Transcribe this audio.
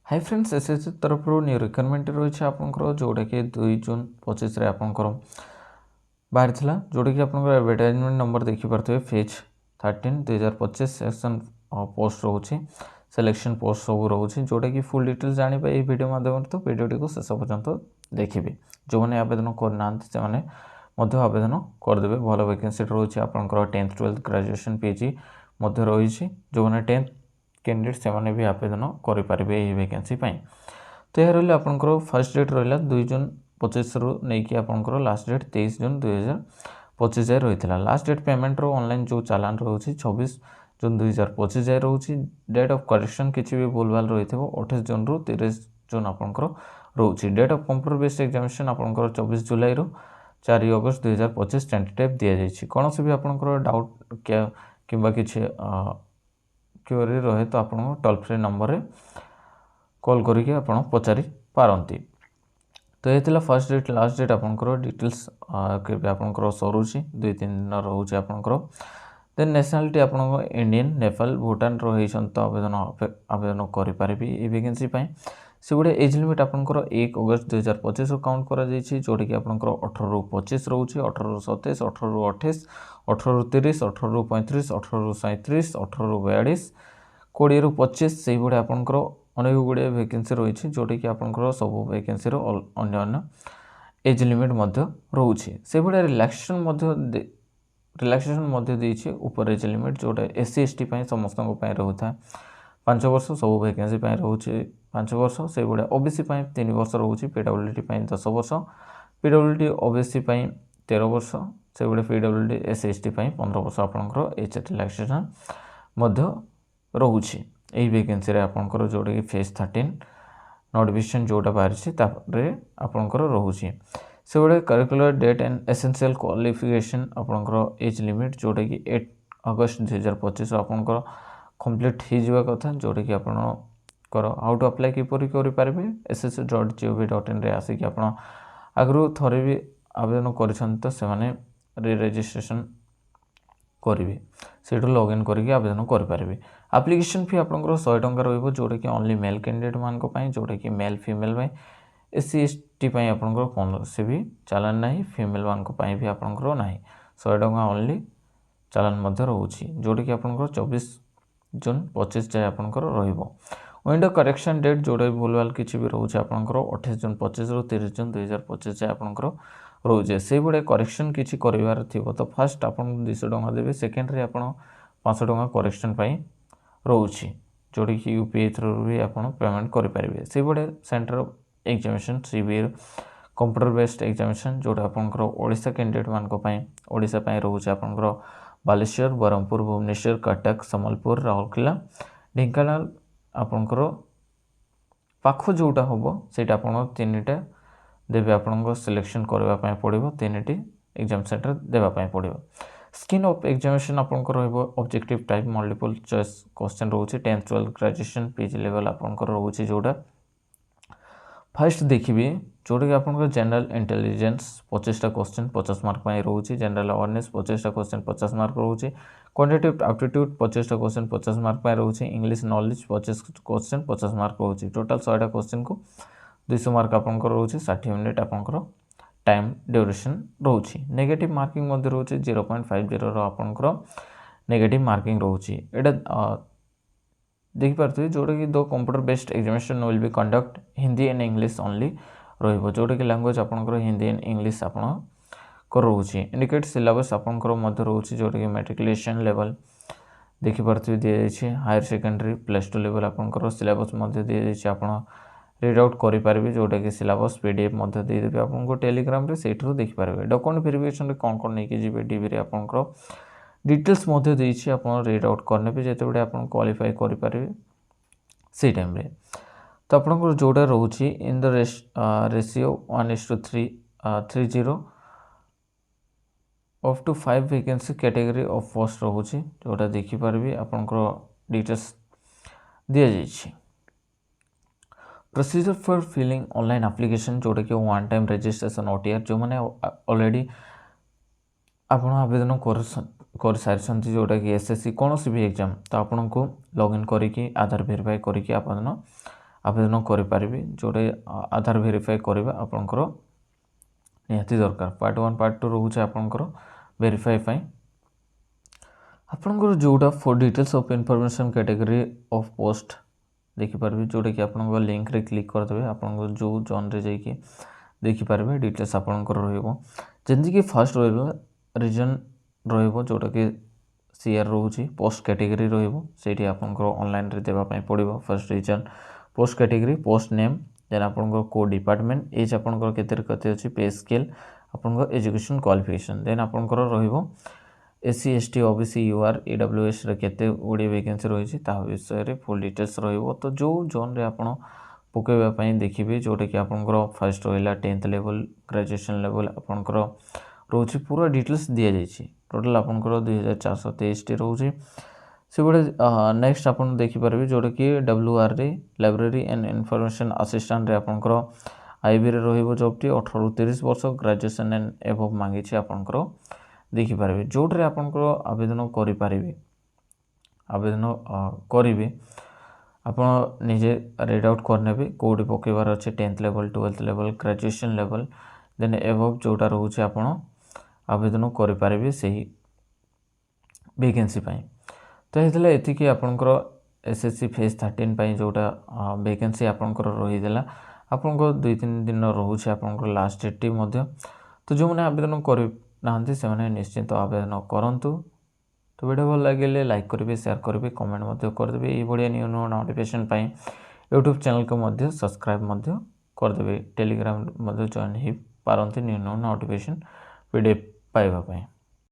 Hi friends SSC तरफ new requirement रही आपंकर जोटा कि 2 जून 25 आपंकर बाहर जोटा कि आपंकर एडवर्टाइजमेंट नंबर देखिपे फेज 13 2025 सेक्शन पोस्ट रोचे सिलेक्शन पोस्ट सब रोचे जोटा कि फुल डिटेल्स जानिबा ये वीडियो माध्यम तो वीडियो को शेष पर्यंत देखिए जो मैंने आवेदन करना से आवेदन करदे भल वैकेंसी रोचे आपंकर 10th 12th ग्रेजुएशन पीजी रही जो मैंने 10th कैंडिडेट से भी आवेदन करेंगे ये वैकेंसी तो यह रहा आपंकर फर्स्ट डेट रहा 2 जून 25 रु नहीं आपंकर लास्ट डेट 23 जून 2025 जाए रही है लास्ट डेट पेमेंट ऑनलाइन जो चालान रोचे 26 जून 2025 जाए रोचे डेट ऑफ करेक्शन किसी भी भूल भाल रही है 28 जून रु 30 जून आपंकर रोचे date of computer based examination आपंकर 24 जुलाई रु 4 अगस्त 2025 टेंटेटिव दि जाए कौन से भी आपंकर डाउट कि किसी क्वेरी रहे तो आप टोल फ्री नंबर रे कॉल करके आप पचारि पारती तो ये फर्स्ट डेट लास्ट डेट आपंकर डिटेल्स आपंकर सरुची 2-3 दिन रोचे आपंकर देन नेशनालिटी आप इंडियन नेपाल भूटान रही तो आवेदन करेंगे ये वैकेंसी से गोटे एज लिमिट आपंकर 1 अगस्त 2025 काउंट कर जोटा कि आपंकर 18 रु 25 रोचे 18 रु 27 18 रु 28 18 रु 30 18 रु 35 18 रु 37 18 रु 42 20 रु 25 से भाई आपंकर अनेक गुड़े वैकेंसी रही जोटा कि आपंकर सब वैकेंसी अन्य एज लिमिट रोचे से भाई रिलैक्सेशन देती ऊपर एज लिमिट जोटा SC ST समस्त रोता है 5 वर्ष सब वैकेंसी रोचे 5 वर्ष से भाई OBC 3 वर्ष रोचे PWD 10 वर्ष PWD OBC 13 वर्ष से भाई PWD SC ST 15 वर्ष आपंकर एज रिलैक्सेशन रोचे यही वैकेंसी आपंकर जोटा कि फेज 13 नोटिफिकेशन जोटा बाहरी आपंकर रोचे से भाई curricular date and essential qualification आपंकर एज लिमिट जोटा कि 8 अगस्त 2025 आपंकर कंप्लीट हो कथा जोटा कि आपंकर हाउ टू अप्लाई किपर करेंगे ssc.gov.in आसिक आप आगु थे भी आवेदन कर रजिस्ट्रेशन करेंगे से लॉगिन करके आवेदन करेंगे एप्लिकेशन फी आपंकर 100 टंका रोज जोटा कि ओनली मेल कैंडिडेट मान जोटा कि मेल फीमेल SC ST आपंकर कौन से भी चालान ना फीमेल मान भी आपंकर ना 100 टंका ओनली चालान रोचे जोटा कि आपंकर 24 जून 25 जाए आपंकर विंडो करेक्शन डेट जोटा भूल भाल किसी भी रोचे आपंकर 28 जून 25 रु 30 जून 2025 जाए आपंकर रोचे से भाई करेक्शन किसी कर तो फास्ट आप 200 टंका देवे सेकेंडरी आप 500 टंका करेक्शन रोचे जोटा कि UPI थ्रू भी आप पेमेंट करेंगे से भाई centre examination CBA computer based examination जोटा आपंकर ओडिशा कैंडिडेट मानोशा रोचे आपंकर बालेश्वर ब्रह्मपुर भुवनेश्वर कटक सम्बलपुर राउरकेला ढेंकानाल आपंकर पाख जोटा हम से 3टा देवे आपन सिलेक्शन करने पड़ो 3टी एग्जाम सेंटर देवाई पड़ो स्किन ऑफ एग्जामिनेशन आपंकर objective type multiple choice question रोचे 10th 12th graduation PG level आपंकर रोचे जोटा फर्स्ट देखिए जोटा कि आपंकर जनरल इंटेलिजेंस 25टा क्वेश्चन 50 मार्क रोचे जनरल अवेयरनेस 25टा क्वेश्चन 50 मार्क रोचे क्वांटिटेटिव एप्टीट्यूड 25टा क्वेश्चन 50 मार्क रोचे इंग्लिश नॉलेज 25 क्वेश्चन 50 मार्क रोचे टोटाल 100टा क्वेश्चन को 200 मार्क आपंकर रोचे 60 मिनिट आपंकर टाइम ड्यूरेशन रोचे नेगेटिव मार्किंग रोचे 0.50 आपंकर नेगेटिव मार्किंग रोचे एटा देखिए जोटा कि दो computer based examination will be conduct Hindi and English only रोटा कि लैंग्वेज आपंकर हिंदी एंड इंग्लिश आपंकर रोचे इंडिकेट सिलेबस आपंकर रोचे जोटा कि मैट्रिकुलेशन लेवल देखिए दि जाए हायर सेकेंडरी +2 लेवल आपंकर सिलेबस दि जाए आप रीड आउट करेंगे जोटा कि सिलेबस PDF देदेवे आपको टेलीग्राम से देखिपारे डॉक्यूमेंट वेरिफिकेशन कौन कौन नहीं जी DB आपंकर डिटेल्स देती आप रीड आउट करने जिते आप क्वालिफाई करेंगे से टाइम तो आपंकर जोटा रोचे in the ratio 1:330 up to 5 vacancy category of post रोचे जोटा देखिपारे आपंकर डिटेल्स दि जाए procedure for filling online application जोटा कि 1 टाइम रजिस्ट्रेशन OTR जो मैंने ऑलरेडी आप आवेदन कर सारी जोटा कि SSC कौन सी भी एग्जाम तो आपन को लॉगिन करके आधार वेरीफाई करके आवेदन आवेदन करें जोटे आधार वेरीफाई करवा आपंकर निहाती दरकार। पार्ट 1 पार्ट 2 रोचे आपंकर वेरीफाई आपंकर जोटा for details of information category of post देखिपारे जोटा कि आप लिंक रे क्लिक करदे आप जो जन रे जाइए देखिपारे डिटेल्स आपंकर रही कि फास्ट रीजन रोटा कि सीआर रोचे पोस्ट कैटेगरी रोटी आपंकर ऑनलाइन रे देवाई पड़ो। First region post category post name then आपंकर को डिपार्टमेंट एज आपंकर केते अच्छी पे स्केल आपंकर एजुकेशन क्वालिफिकेशन देन आपंकर रहिबो SC ST OBC UR EWS रे केते गुड़े वैकेंसी रही विषय रे फुल डिटेल्स रहिबो। तो जो जोन रे आपण पकेबा पई देखिबे जोटा कि आपंकर फर्स्ट रहिला 10th लेवल ग्रेजुएशन लेवल आपंकर रोचे पूरा डिटेल्स दिया जाइए। टोटल आपंकर 2423 टी रोचे से बड़े नेक्स्ट आप देखिपारे जोटा कि WR रे लाइब्रेरी एंड इनफॉरमेशन असिस्टेंट रे आपंकर आईबी रे रहिबो जॉबटी 18 ରୁ 30 वर्ष ग्रेजुएशन एंड एबव मांगी आपंकर देखिपारे जोटे आपंकर आवेदन करें आवेदन करेंगे आप निजे रीड आउट करने कौटी पकेबार अच्छे 10th level 12th level graduation level then above जोटा रोचे आप आवेदन करें से वैकेंसी तो ये एतिकी आपंकर एसएससी फेज 13 पाई जोटा वैकेंसी आपंकर रहीदेला आपंकर 2-3 दिन रोचे आपंकर लास्ट डेट टी मध्य। तो जो मैंने आवेदन कर ना से निश्चिंत आवेदन करूँ। तो वीडियो भल लगे लाइक करेंगे शेयर करेंगे कमेंट करदे ये भाया new new notification YouTube channel को सब्सक्राइब करदे टेलीग्राम जॉइन हो पारती न्यू न्यू नोटिफिकेशन पीडीएफ पाइबा।